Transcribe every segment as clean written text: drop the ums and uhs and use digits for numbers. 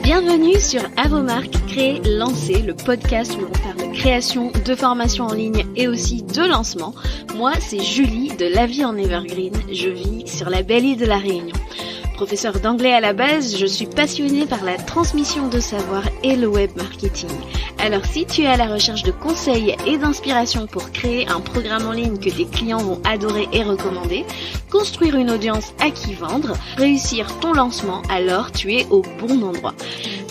Bienvenue sur À vos marques, créer, lancer, le podcast où l'on parle de création, de formation en ligne et aussi de lancement. Moi, c'est Julie de La Vie en Evergreen. Je vis sur la belle île de la Réunion. Professeure d'anglais à la base, je suis passionnée par la transmission de savoir et le web marketing. Alors si tu es à la recherche de conseils et d'inspiration pour créer un programme en ligne que tes clients vont adorer et recommander, construire une audience à qui vendre, réussir ton lancement, alors tu es au bon endroit.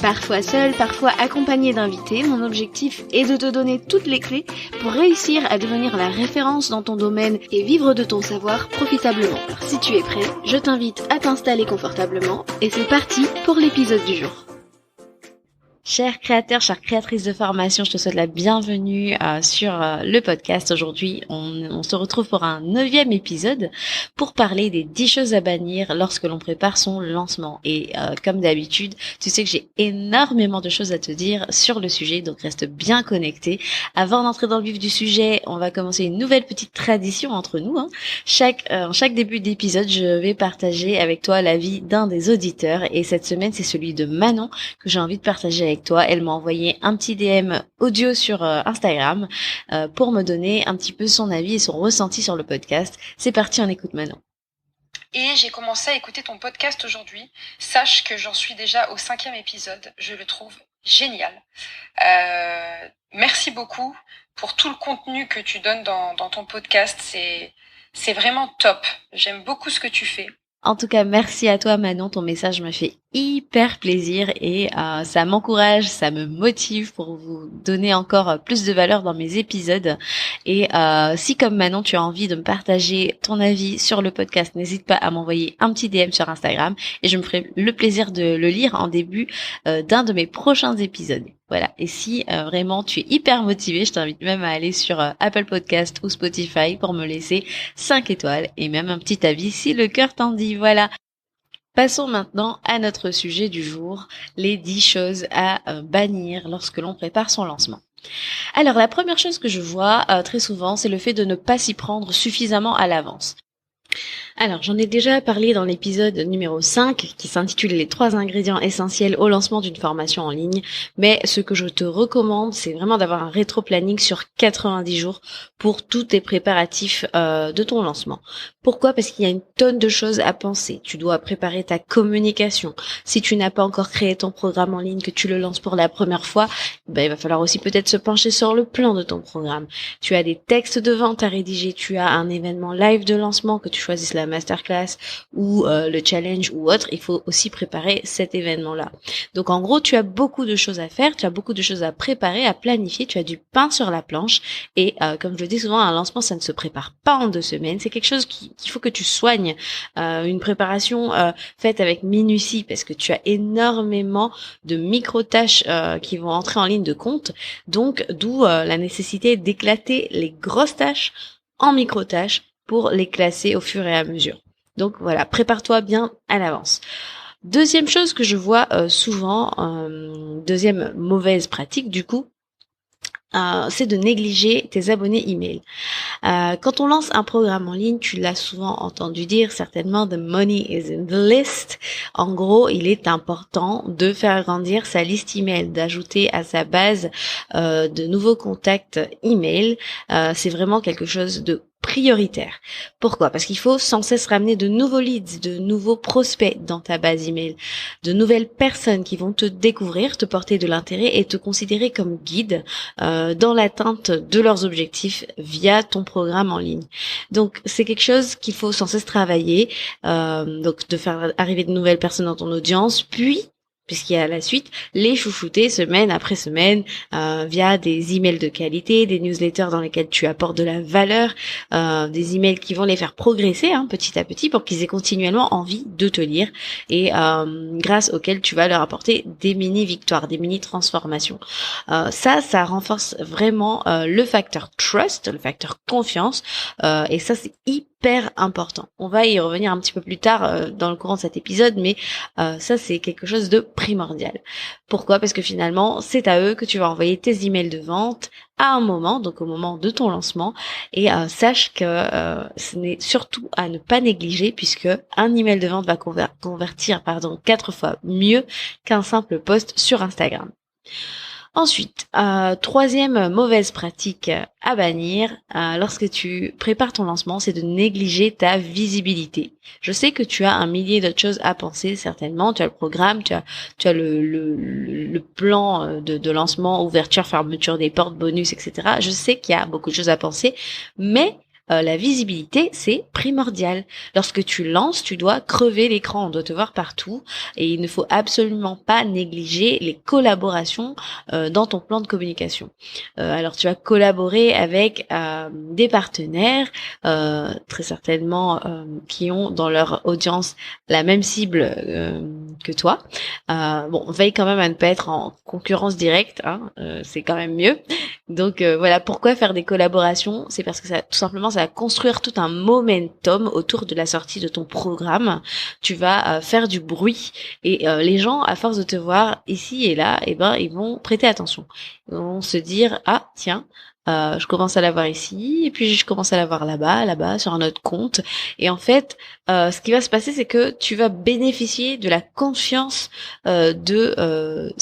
Parfois seul, parfois accompagné d'invités, mon objectif est de te donner toutes les clés pour réussir à devenir la référence dans ton domaine et vivre de ton savoir profitablement. Alors, si tu es prêt, je t'invite à t'installer confortablement et c'est parti pour l'épisode du jour. Chers créateurs, chères créatrices de formation, je te souhaite la bienvenue sur le podcast. Aujourd'hui, on se retrouve pour un 9e épisode pour parler des 10 choses à bannir lorsque l'on prépare son lancement. Et comme d'habitude, tu sais que j'ai énormément de choses à te dire sur le sujet, donc reste bien connecté. Avant d'entrer dans le vif du sujet, on va commencer une nouvelle petite tradition entre nous. Chaque début d'épisode, je vais partager avec toi l'avis d'un des auditeurs. Et cette semaine, c'est celui de Manon que j'ai envie de partager avec toi. Elle m'a envoyé un petit DM audio sur Instagram pour me donner un petit peu son avis et son ressenti sur le podcast. C'est parti, on écoute Manon. Et j'ai commencé à écouter ton podcast aujourd'hui. Sache que j'en suis déjà au 5e épisode. Je le trouve génial. Merci beaucoup pour tout le contenu que tu donnes dans ton podcast. C'est vraiment top. J'aime beaucoup ce que tu fais. En tout cas, merci à toi Manon, ton message me fait hyper plaisir et ça m'encourage, ça me motive pour vous donner encore plus de valeur dans mes épisodes. Et si comme Manon, tu as envie de me partager ton avis sur le podcast, n'hésite pas à m'envoyer un petit DM sur Instagram et je me ferai le plaisir de le lire en début d'un de mes prochains épisodes. Voilà. Et si vraiment tu es hyper motivé, je t'invite même à aller sur Apple Podcast ou Spotify pour me laisser 5 étoiles et même un petit avis si le cœur t'en dit. Voilà. Passons maintenant à notre sujet du jour, les 10 choses à bannir lorsque l'on prépare son lancement. Alors la première chose que je vois très souvent, c'est le fait de ne pas s'y prendre suffisamment à l'avance. Alors, j'en ai déjà parlé dans l'épisode numéro 5 qui s'intitule les 3 ingrédients essentiels au lancement d'une formation en ligne. Mais ce que je te recommande, c'est vraiment d'avoir un rétro-planning sur 90 jours pour tous tes préparatifs de ton lancement. Pourquoi ? Parce qu'il y a une tonne de choses à penser. Tu dois préparer ta communication. Si tu n'as pas encore créé ton programme en ligne, que tu le lances pour la première fois, il va falloir aussi peut-être se pencher sur le plan de ton programme. Tu as des textes de vente à rédiger, tu as un événement live de lancement, que tu choisisses la masterclass ou le challenge ou autre, il faut aussi préparer cet événement-là. Donc en gros, tu as beaucoup de choses à faire, tu as beaucoup de choses à préparer, à planifier, tu as du pain sur la planche et comme je le dis souvent, un lancement, ça ne se prépare pas en 2 semaines, c'est quelque chose qu'il faut que tu soignes, une préparation faite avec minutie parce que tu as énormément de micro-tâches qui vont entrer en ligne de compte, donc d'où la nécessité d'éclater les grosses tâches en micro-tâches pour les classer au fur et à mesure. Donc voilà, prépare-toi bien à l'avance. Deuxième chose que je vois souvent, deuxième mauvaise pratique du coup, c'est de négliger tes abonnés email. Quand on lance un programme en ligne, tu l'as souvent entendu dire certainement, the money is in the list. En gros, il est important de faire grandir sa liste email, d'ajouter à sa base de nouveaux contacts email. C'est vraiment quelque chose de prioritaire. Pourquoi ? Parce qu'il faut sans cesse ramener de nouveaux leads, de nouveaux prospects dans ta base email, de nouvelles personnes qui vont te découvrir, te porter de l'intérêt et te considérer comme guide dans l'atteinte de leurs objectifs via ton programme en ligne. Donc c'est quelque chose qu'il faut sans cesse travailler, donc de faire arriver de nouvelles personnes dans ton audience, puis puisqu'il y a la suite, les chouchouter semaine après semaine via des emails de qualité, des newsletters dans lesquels tu apportes de la valeur, des emails qui vont les faire progresser petit à petit pour qu'ils aient continuellement envie de te lire et grâce auxquels tu vas leur apporter des mini-victoires, des mini-transformations. Ça renforce vraiment le facteur trust, le facteur confiance et ça c'est hyper hyper important. On va y revenir un petit peu plus tard dans le courant de cet épisode, mais ça c'est quelque chose de primordial. Pourquoi ? Parce que finalement, c'est à eux que tu vas envoyer tes emails de vente à un moment, donc au moment de ton lancement, et sache que ce n'est surtout à ne pas négliger, puisque un email de vente va convertir 4 fois mieux qu'un simple post sur Instagram. Ensuite, troisième mauvaise pratique à bannir lorsque tu prépares ton lancement, c'est de négliger ta visibilité. Je sais que tu as un millier d'autres choses à penser, certainement. Tu as le programme, tu as le plan de lancement, ouverture, fermeture des portes, bonus, etc. Je sais qu'il y a beaucoup de choses à penser, mais la visibilité, c'est primordial. Lorsque tu lances, tu dois crever l'écran, on doit te voir partout et il ne faut absolument pas négliger les collaborations dans ton plan de communication. Alors tu vas collaborer avec des partenaires, très certainement qui ont dans leur audience la même cible que toi. Veille quand même à ne pas être en concurrence directe, c'est quand même mieux. Donc voilà, pourquoi faire des collaborations ? C'est parce que ça, tout simplement, ça va construire tout un momentum autour de la sortie de ton programme. Tu vas faire du bruit et les gens, à force de te voir ici et là, ils vont prêter attention. Ils vont se dire tiens, je commence à la voir ici et puis je commence à la voir là-bas sur un autre compte. Et en fait, ce qui va se passer, c'est que tu vas bénéficier de la confiance de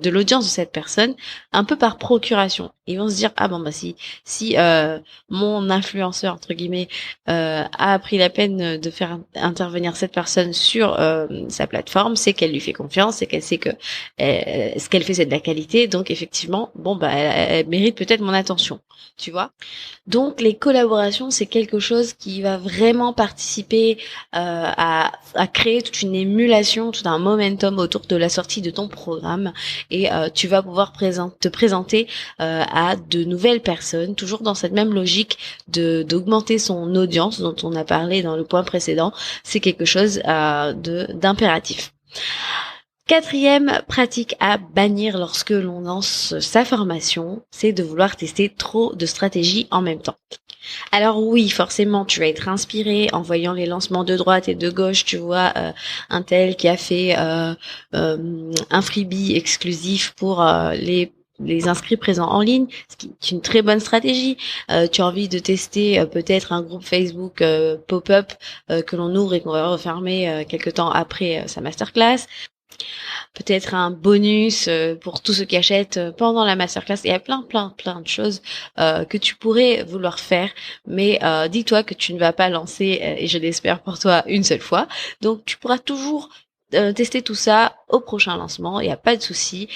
l'audience de cette personne, un peu par procuration. Ils vont se dire si mon influenceur entre guillemets a pris la peine de faire intervenir cette personne sur sa plateforme, c'est qu'elle lui fait confiance, c'est qu'elle sait que ce qu'elle fait c'est de la qualité, donc effectivement elle mérite peut-être mon attention, tu vois. Donc les collaborations, c'est quelque chose qui va vraiment participer à créer toute une émulation, tout un momentum autour de la sortie de ton programme, et tu vas pouvoir te présenter à de nouvelles personnes, toujours dans cette même logique d'augmenter son audience dont on a parlé dans le point précédent. C'est quelque chose d'impératif. Quatrième pratique à bannir lorsque l'on lance sa formation, c'est de vouloir tester trop de stratégies en même temps. Alors oui, forcément, tu vas être inspiré en voyant les lancements de droite et de gauche. Tu vois un tel qui a fait un freebie exclusif pour les inscrits présents en ligne, ce qui est une très bonne stratégie. Tu as envie de tester peut-être un groupe Facebook pop-up que l'on ouvre et qu'on va refermer quelque temps après sa masterclass. Peut-être un bonus pour tous ceux qui achètent pendant la masterclass. Il y a plein de choses que tu pourrais vouloir faire, mais dis-toi que tu ne vas pas lancer, et je l'espère pour toi, une seule fois. Donc tu pourras toujours tester tout ça au prochain lancement, il n'y a pas de souci.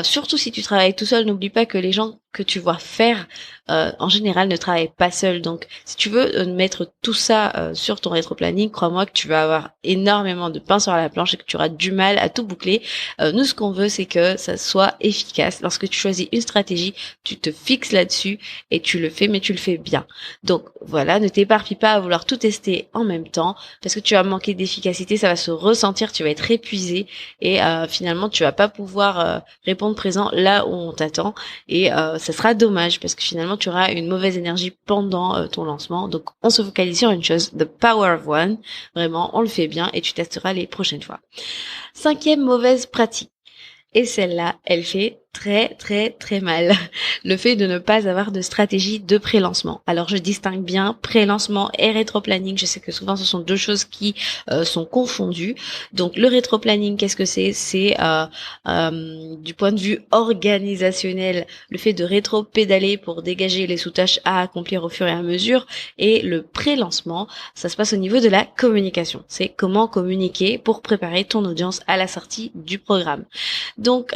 Surtout si tu travailles tout seul, n'oublie pas que les gens que tu vois faire en général ne travaillent pas seuls. Donc si tu veux mettre tout ça sur ton rétro-planning, crois-moi que tu vas avoir énormément de pain sur la planche et que tu auras du mal à tout boucler. Nous, ce qu'on veut, c'est que ça soit efficace. Lorsque tu choisis une stratégie, tu te fixes là-dessus et tu le fais, mais tu le fais bien. Donc voilà, ne t'éparpille pas à vouloir tout tester en même temps, parce que tu vas manquer d'efficacité, ça va se ressentir, tu vas être épuisé et finalement tu vas pas pouvoir répondre présent là où on t'attend, et ça sera dommage parce que finalement tu auras une mauvaise énergie pendant ton lancement. Donc on se focalise sur une chose, the power of one, vraiment on le fait bien et tu testeras les prochaines fois. Cinquième mauvaise pratique, et celle-là elle fait très mal, le fait de ne pas avoir de stratégie de pré-lancement. Alors je distingue bien pré-lancement et rétro-planning. Je sais que souvent ce sont deux choses qui sont confondues. Donc le rétro-planning, qu'est-ce que c'est ? C'est du point de vue organisationnel, le fait de rétro-pédaler pour dégager les sous-tâches à accomplir au fur et à mesure. Et le pré-lancement, ça se passe au niveau de la communication. C'est comment communiquer pour préparer ton audience à la sortie du programme. Donc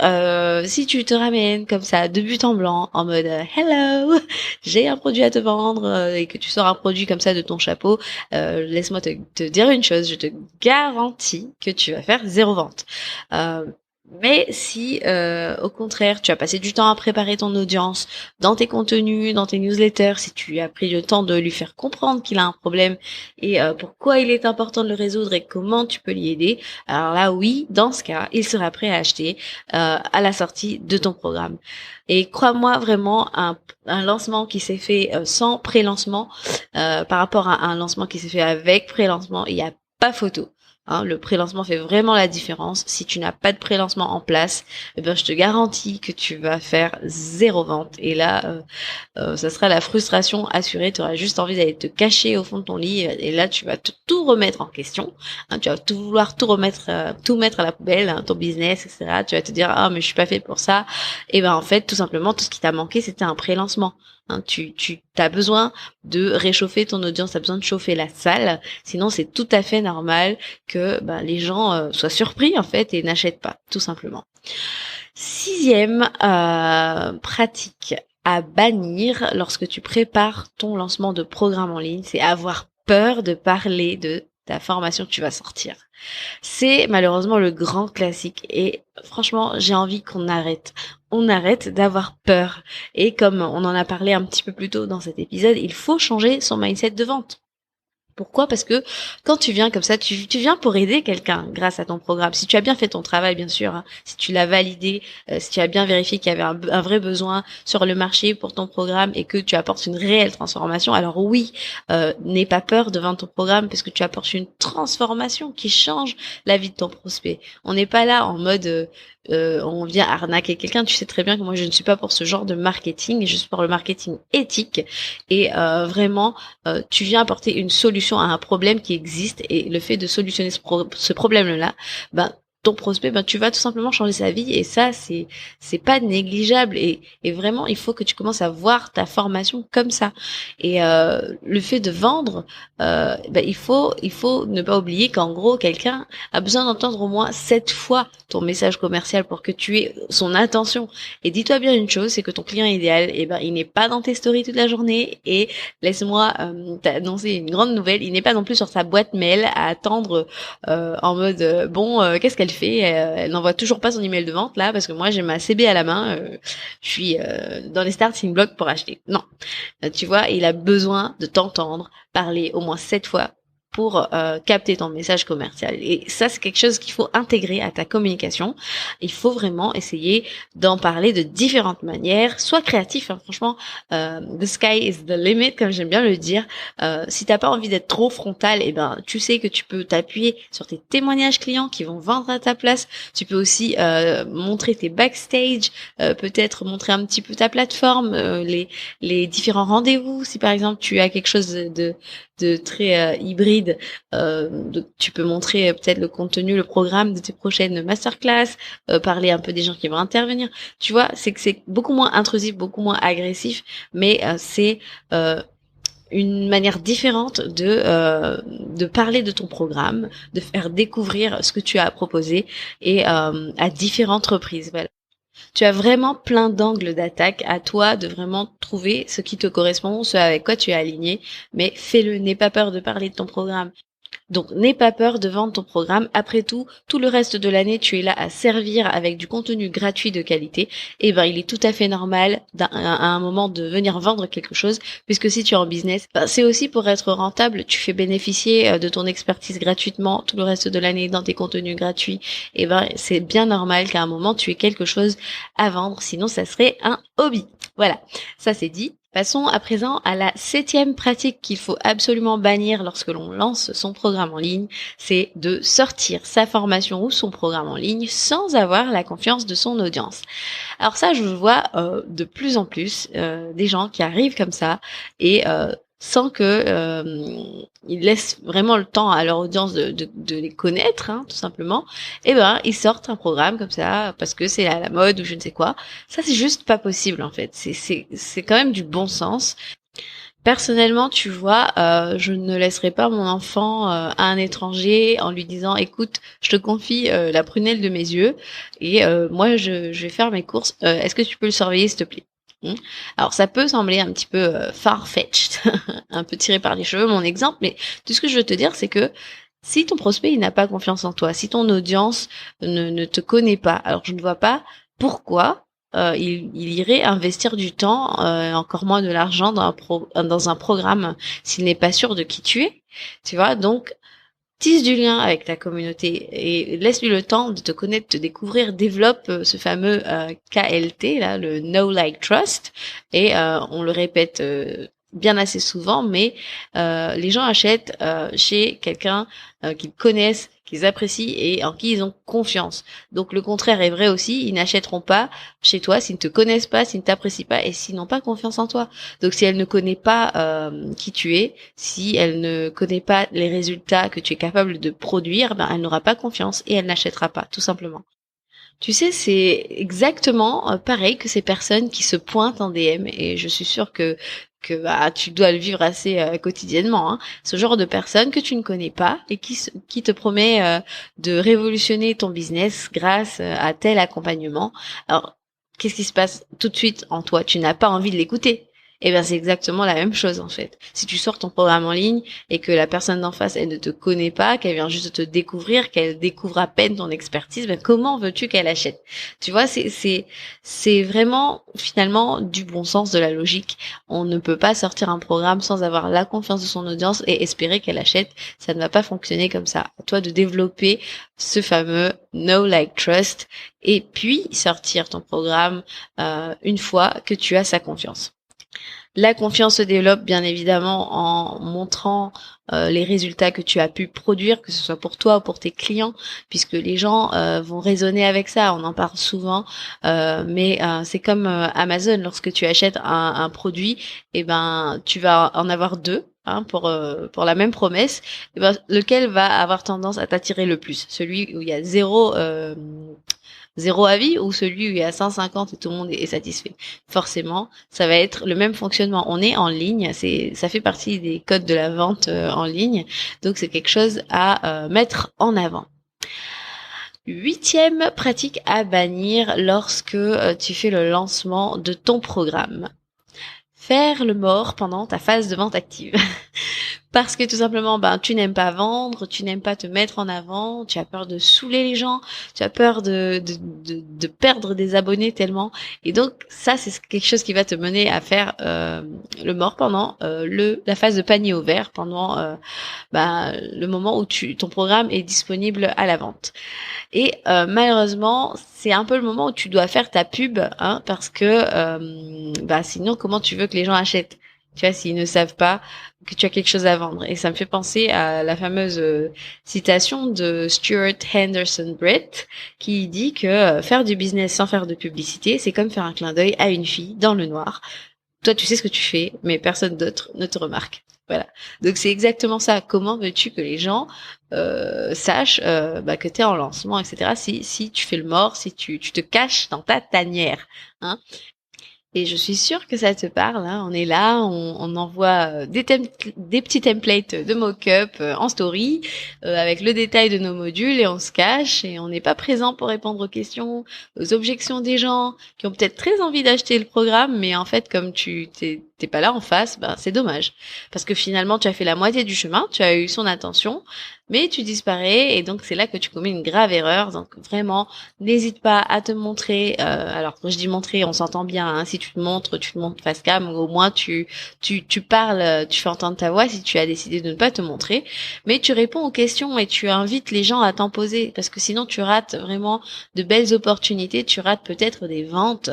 si tu te ramènes comme ça de but en blanc en mode hello, j'ai un produit à te vendre, et que tu sors un produit comme ça de ton chapeau, laisse-moi te dire une chose, je te garantis que tu vas faire 0 vente. Mais si au contraire tu as passé du temps à préparer ton audience dans tes contenus, dans tes newsletters, si tu as pris le temps de lui faire comprendre qu'il a un problème et pourquoi il est important de le résoudre et comment tu peux l'y aider, alors là oui, dans ce cas, il sera prêt à acheter à la sortie de ton programme. Et crois-moi vraiment, un lancement qui s'est fait sans pré-lancement par rapport à un lancement qui s'est fait avec pré-lancement, il n'y a pas photo. Hein, le pré-lancement fait vraiment la différence. Si tu n'as pas de pré-lancement en place, eh ben, je te garantis que tu vas faire 0 vente. Et là, ça sera la frustration assurée. Tu auras juste envie d'aller te cacher au fond de ton lit. Et là, tu vas tout remettre en question. Hein, tu vas vouloir tout remettre, tout mettre à la poubelle, hein, ton business, etc. Tu vas te dire, ah, mais je suis pas fait pour ça. Et ben, en fait, tout simplement, tout ce qui t'a manqué, c'était un pré-lancement. Hein, tu as besoin de réchauffer ton audience, tu as besoin de chauffer la salle. Sinon, c'est tout à fait normal que les gens soient surpris en fait et n'achètent pas, tout simplement. 6e pratique à bannir lorsque tu prépares ton lancement de programme en ligne, c'est avoir peur de parler de ta formation que tu vas sortir. C'est malheureusement le grand classique et franchement, j'ai envie qu'on arrête. On arrête d'avoir peur. Et comme on en a parlé un petit peu plus tôt dans cet épisode, il faut changer son mindset de vente. Pourquoi ? Parce que quand tu viens comme ça, tu viens pour aider quelqu'un grâce à ton programme. Si tu as bien fait ton travail, bien sûr, hein, si tu l'as validé, si tu as bien vérifié qu'il y avait un vrai besoin sur le marché pour ton programme et que tu apportes une réelle transformation, alors oui, n'aie pas peur de vendre ton programme parce que tu apportes une transformation qui change la vie de ton prospect. On n'est pas là en mode on vient arnaquer quelqu'un. Tu sais très bien que moi je ne suis pas pour ce genre de marketing, je suis pour le marketing éthique et vraiment tu viens apporter une solution à un problème qui existe et le fait de solutionner ce problème-là, ton prospect, tu vas tout simplement changer sa vie et ça, c'est pas négligeable et vraiment, il faut que tu commences à voir ta formation comme ça. Et le fait de vendre, il faut ne pas oublier qu'en gros, quelqu'un a besoin d'entendre au moins 7 fois ton message commercial pour que tu aies son attention. Et dis-toi bien une chose, c'est que ton client idéal, il n'est pas dans tes stories toute la journée et laisse-moi t'annoncer une grande nouvelle, il n'est pas non plus sur sa boîte mail à attendre en mode qu'est-ce qu'elle fait, elle n'envoie toujours pas son email de vente là parce que moi j'ai ma CB à la main, je suis dans les starting blocks pour acheter. Non, tu vois, il a besoin de t'entendre parler au moins 7 fois pour capter ton message commercial. Et ça, c'est quelque chose qu'il faut intégrer à ta communication. Il faut vraiment essayer d'en parler de différentes manières. Sois créatif, hein, franchement, the sky is the limit, comme j'aime bien le dire. Si t'as pas envie d'être trop frontal, tu sais que tu peux t'appuyer sur tes témoignages clients qui vont vendre à ta place. Tu peux aussi montrer tes backstage, peut-être montrer un petit peu ta plateforme, les différents rendez-vous. Si par exemple tu as quelque chose de très hybride, tu peux montrer peut-être le contenu, le programme de tes prochaines masterclass, parler un peu des gens qui vont intervenir. Tu vois, c'est que c'est beaucoup moins intrusif, beaucoup moins agressif, mais c'est une manière différente de parler de ton programme, de faire découvrir ce que tu as à proposer et à différentes reprises. Voilà. Tu as vraiment plein d'angles d'attaque, à toi de vraiment trouver ce qui te correspond, ce avec quoi tu es aligné, mais fais-le, n'aie pas peur de parler de ton programme. Donc, n'aie pas peur de vendre ton programme. Après tout le reste de l'année, tu es là à servir avec du contenu gratuit de qualité. Et il est tout à fait normal à un moment de venir vendre quelque chose, puisque si tu es en business, c'est aussi pour être rentable. Tu fais bénéficier de ton expertise gratuitement tout le reste de l'année dans tes contenus gratuits. Et c'est bien normal qu'à un moment, tu aies quelque chose à vendre. Sinon, ça serait un hobby. Voilà, ça c'est dit. Passons à présent à la 7e pratique qu'il faut absolument bannir lorsque l'on lance son programme en ligne, c'est de sortir sa formation ou son programme en ligne sans avoir la confiance de son audience. Alors ça, je vois de plus en plus des gens qui arrivent comme ça et sans que ils laissent vraiment le temps à leur audience de les connaître, hein, tout simplement, ils sortent un programme comme ça parce que c'est à la mode ou je ne sais quoi. Ça, c'est juste pas possible en fait. C'est quand même du bon sens. Personnellement, tu vois, je ne laisserai pas mon enfant à un étranger en lui disant «Écoute, je te confie la prunelle de mes yeux et moi je vais faire mes courses. Est-ce que tu peux le surveiller s'il te plaît?» Alors ça peut sembler un petit peu far-fetched, un peu tiré par les cheveux mon exemple, mais tout ce que je veux te dire c'est que Si ton prospect il n'a pas confiance en toi, si ton audience ne te connaît pas, alors je ne vois pas pourquoi il irait investir du temps, encore moins de l'argent dans un programme s'il n'est pas sûr de qui tu es. Tu vois, donc tisse du lien avec ta communauté et laisse-lui le temps de te connaître, de te découvrir, développe ce fameux KLT, là, le Know, Like, Trust. Et on le répète bien assez souvent, mais les gens achètent chez quelqu'un qu'ils connaissent, qu'ils apprécient et en qui ils ont confiance. Donc le contraire est vrai aussi, ils n'achèteront pas chez toi s'ils ne te connaissent pas, s'ils ne t'apprécient pas et s'ils n'ont pas confiance en toi. Donc si elle ne connaît pas qui tu es, si elle ne connaît pas les résultats que tu es capable de produire, ben elle n'aura pas confiance et elle n'achètera pas, tout simplement. Tu sais, c'est exactement pareil que ces personnes qui se pointent en DM et je suis sûre que bah, tu dois le vivre assez quotidiennement. Hein. Ce genre de personne que tu ne connais pas et qui te promet de révolutionner ton business grâce à tel accompagnement. Alors, qu'est-ce qui se passe tout de suite en toi? Tu n'as pas envie de l'écouter. Eh ben c'est exactement la même chose en fait. Si tu sors ton programme en ligne et que la personne d'en face elle ne te connaît pas, qu'elle vient juste de te découvrir, qu'elle découvre à peine ton expertise, ben comment veux-tu qu'elle achète? Tu vois, c'est vraiment finalement du bon sens, de la logique. On ne peut pas sortir un programme sans avoir la confiance de son audience et espérer qu'elle achète. Ça ne va pas fonctionner comme ça. À toi de développer ce fameux Know, Like, Trust et puis sortir ton programme une fois que tu as sa confiance. La confiance se développe bien évidemment en montrant les résultats que tu as pu produire, que ce soit pour toi ou pour tes clients, puisque les gens vont raisonner avec ça. On en parle souvent, mais c'est comme Amazon. Lorsque tu achètes un produit, eh ben tu vas en avoir deux. Hein, pour la même promesse, eh ben, lequel va avoir tendance à t'attirer le plus? Celui où il y a zéro avis ou celui où il y a 150 et tout le monde est satisfait? Forcément, ça va être le même fonctionnement. On est en ligne, ça fait partie des codes de la vente en ligne, donc c'est quelque chose à mettre en avant. 8e pratique à bannir lorsque tu fais le lancement de ton programme. Faire le mort pendant ta phase de vente active. Parce que tout simplement, ben, tu n'aimes pas vendre, tu n'aimes pas te mettre en avant, tu as peur de saouler les gens, tu as peur de perdre des abonnés tellement. Et donc, ça, c'est quelque chose qui va te mener à faire le mort pendant la phase de panier ouvert, pendant le moment où ton programme est disponible à la vente. Et malheureusement, c'est un peu le moment où tu dois faire ta pub, hein, parce que sinon, comment tu veux que les gens achètent? Tu vois, s'ils ne savent pas que tu as quelque chose à vendre. Et ça me fait penser à la fameuse citation de Stuart Henderson Brett qui dit que faire du business sans faire de publicité, c'est comme faire un clin d'œil à une fille dans le noir. Toi, tu sais ce que tu fais, mais personne d'autre ne te remarque. Voilà. Donc c'est exactement ça. Comment veux-tu que les gens sachent que tu es en lancement, etc. Si tu fais le mort, si tu te caches dans ta tanière, hein. Et je suis sûre que ça te parle. Hein. On est là, on envoie des petits templates de mock-up en story avec le détail de nos modules et on se cache et on n'est pas présent pour répondre aux questions, aux objections des gens qui ont peut-être très envie d'acheter le programme, mais en fait comme t'es pas là en face, ben c'est dommage parce que finalement tu as fait la moitié du chemin, tu as eu son attention, mais tu disparais et donc c'est là que tu commets une grave erreur. Donc vraiment, n'hésite pas à te montrer. Alors quand je dis montrer, on s'entend bien. Hein, si tu te montres face cam, au moins tu parles, tu fais entendre ta voix si tu as décidé de ne pas te montrer. Mais tu réponds aux questions et tu invites les gens à t'en poser parce que sinon tu rates vraiment de belles opportunités. Tu rates peut-être des ventes.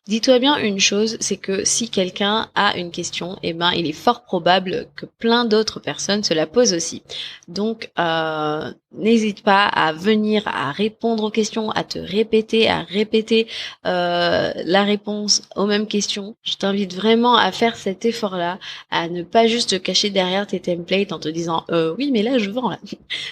Dis-toi bien une chose, c'est que si quelqu'un a une question, eh ben, il est fort probable que plein d'autres personnes se la posent aussi. Donc, n'hésite pas à venir à répondre aux questions, à te répéter, à répéter la réponse aux mêmes questions. Je t'invite vraiment à faire cet effort-là, à ne pas juste te cacher derrière tes templates en te disant oui, mais là, je vends là.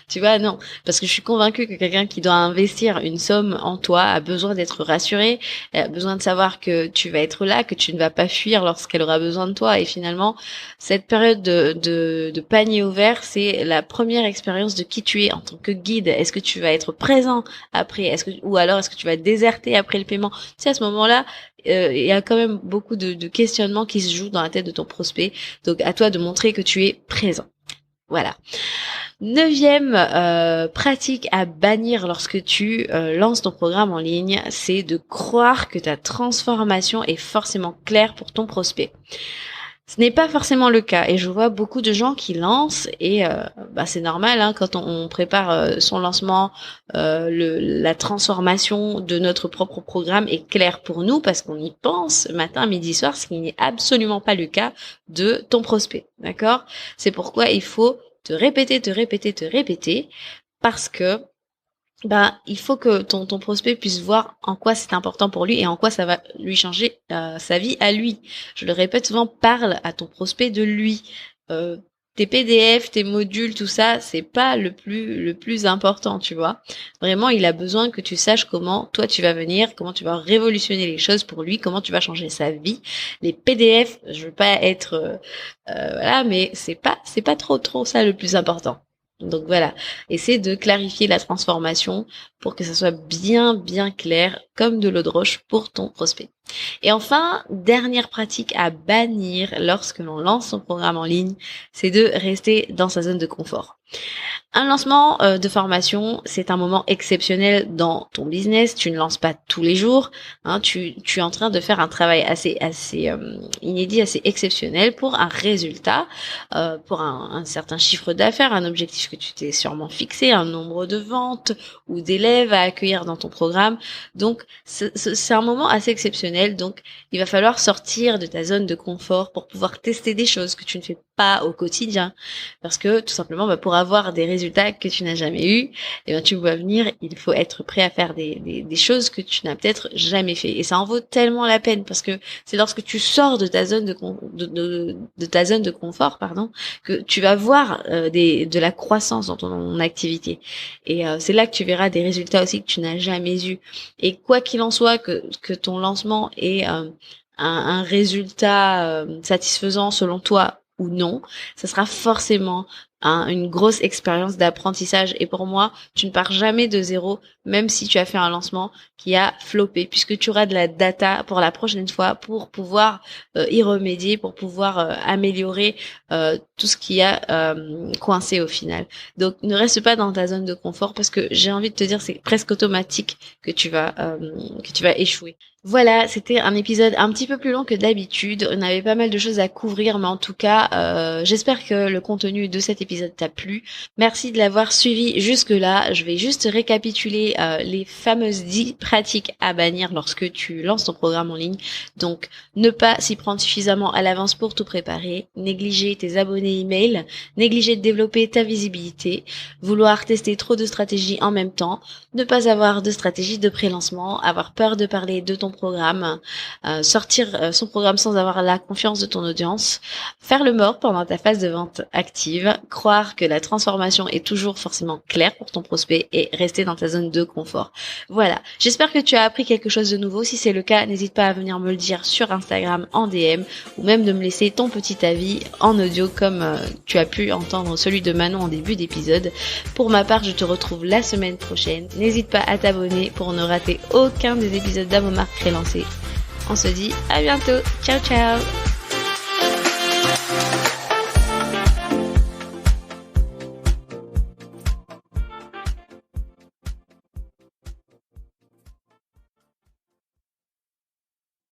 Tu vois, non, parce que je suis convaincue que quelqu'un qui doit investir une somme en toi a besoin d'être rassuré, a besoin de savoir que tu vas être là, que tu ne vas pas fuir lorsqu'elle aura besoin de toi. Et finalement, cette période de panier ouvert, c'est la première expérience de qui tu es en tant que guide. Est-ce que tu vas être présent après? Ou alors est-ce que tu vas déserter après le paiement? Tu sais, à ce moment-là, il y a quand même beaucoup de questionnements qui se jouent dans la tête de ton prospect. Donc, à toi de montrer que tu es présent. Voilà. Neuvième pratique à bannir lorsque tu lances ton programme en ligne, c'est de croire que ta transformation est forcément claire pour ton prospect. Ce n'est pas forcément le cas et je vois beaucoup de gens qui lancent et c'est normal hein, quand on prépare son lancement, la transformation de notre propre programme est claire pour nous parce qu'on y pense matin, midi, soir, ce qui n'est absolument pas le cas de ton prospect, d'accord ? C'est pourquoi il faut te répéter parce que il faut que ton prospect puisse voir en quoi c'est important pour lui et en quoi ça va lui changer sa vie à lui. Je le répète souvent, parle à ton prospect de lui. Tes PDF, tes modules, tout ça, c'est pas le plus important, tu vois. Vraiment, il a besoin que tu saches comment toi tu vas venir, comment tu vas révolutionner les choses pour lui, comment tu vas changer sa vie. Les PDF, je veux pas être mais c'est pas trop ça le plus important. Donc voilà, essaie de clarifier la transformation pour que ça soit bien clair comme de l'eau de roche pour ton prospect. Et enfin, dernière pratique à bannir lorsque l'on lance son programme en ligne, c'est de rester dans sa zone de confort. Un lancement de formation, c'est un moment exceptionnel dans ton business. Tu ne lances pas tous les jours. Hein, tu es en train de faire un travail assez inédit, assez exceptionnel pour un résultat, pour un certain chiffre d'affaires, un objectif que tu t'es sûrement fixé, un nombre de ventes ou d'élèves à accueillir dans ton programme. Donc, c'est un moment assez exceptionnel. Donc, il va falloir sortir de ta zone de confort pour pouvoir tester des choses que tu ne fais pas au quotidien. Parce que, tout simplement, pour avoir des résultats que tu n'as jamais eu, tu vois venir, il faut être prêt à faire des choses que tu n'as peut-être jamais fait. Et ça en vaut tellement la peine parce que c'est lorsque tu sors de ta zone de ta zone de confort, que tu vas voir de la croissance dans ton activité. Et c'est là que tu verras des résultats aussi que tu n'as jamais eu. Et quoi qu'il en soit, que ton lancement ait un résultat satisfaisant selon toi ou non, ça sera forcément une grosse expérience d'apprentissage. Et pour moi, tu ne pars jamais de zéro, même si tu as fait un lancement qui a floppé, puisque tu auras de la data pour la prochaine fois pour pouvoir y remédier, pour pouvoir améliorer tout ce qui a coincé au final. Donc ne reste pas dans ta zone de confort parce que j'ai envie de te dire, c'est presque automatique que tu vas échouer. Voilà, c'était un épisode un petit peu plus long que d'habitude. On avait pas mal de choses à couvrir, mais en tout cas, j'espère que le contenu de cet épisode t'a plu. Merci de l'avoir suivi jusque-là. Je vais juste récapituler les fameuses 10 pratiques à bannir lorsque tu lances ton programme en ligne. Donc, ne pas s'y prendre suffisamment à l'avance pour tout préparer, négliger tes abonnés email, négliger de développer ta visibilité, vouloir tester trop de stratégies en même temps, ne pas avoir de stratégie de pré-lancement, avoir peur de parler de ton programme, sortir son programme sans avoir la confiance de ton audience, faire le mort pendant ta phase de vente active, croire que la transformation est toujours forcément claire pour ton prospect et rester dans ta zone de confort. Voilà, j'espère que tu as appris quelque chose de nouveau. Si c'est le cas, n'hésite pas à venir me le dire sur Instagram en DM ou même de me laisser ton petit avis en audio comme tu as pu entendre celui de Manon en début d'épisode. Pour ma part, je te retrouve la semaine prochaine. N'hésite pas à t'abonner pour ne rater aucun des épisodes d'Avomarque Relancé. On se dit à bientôt. Ciao ciao.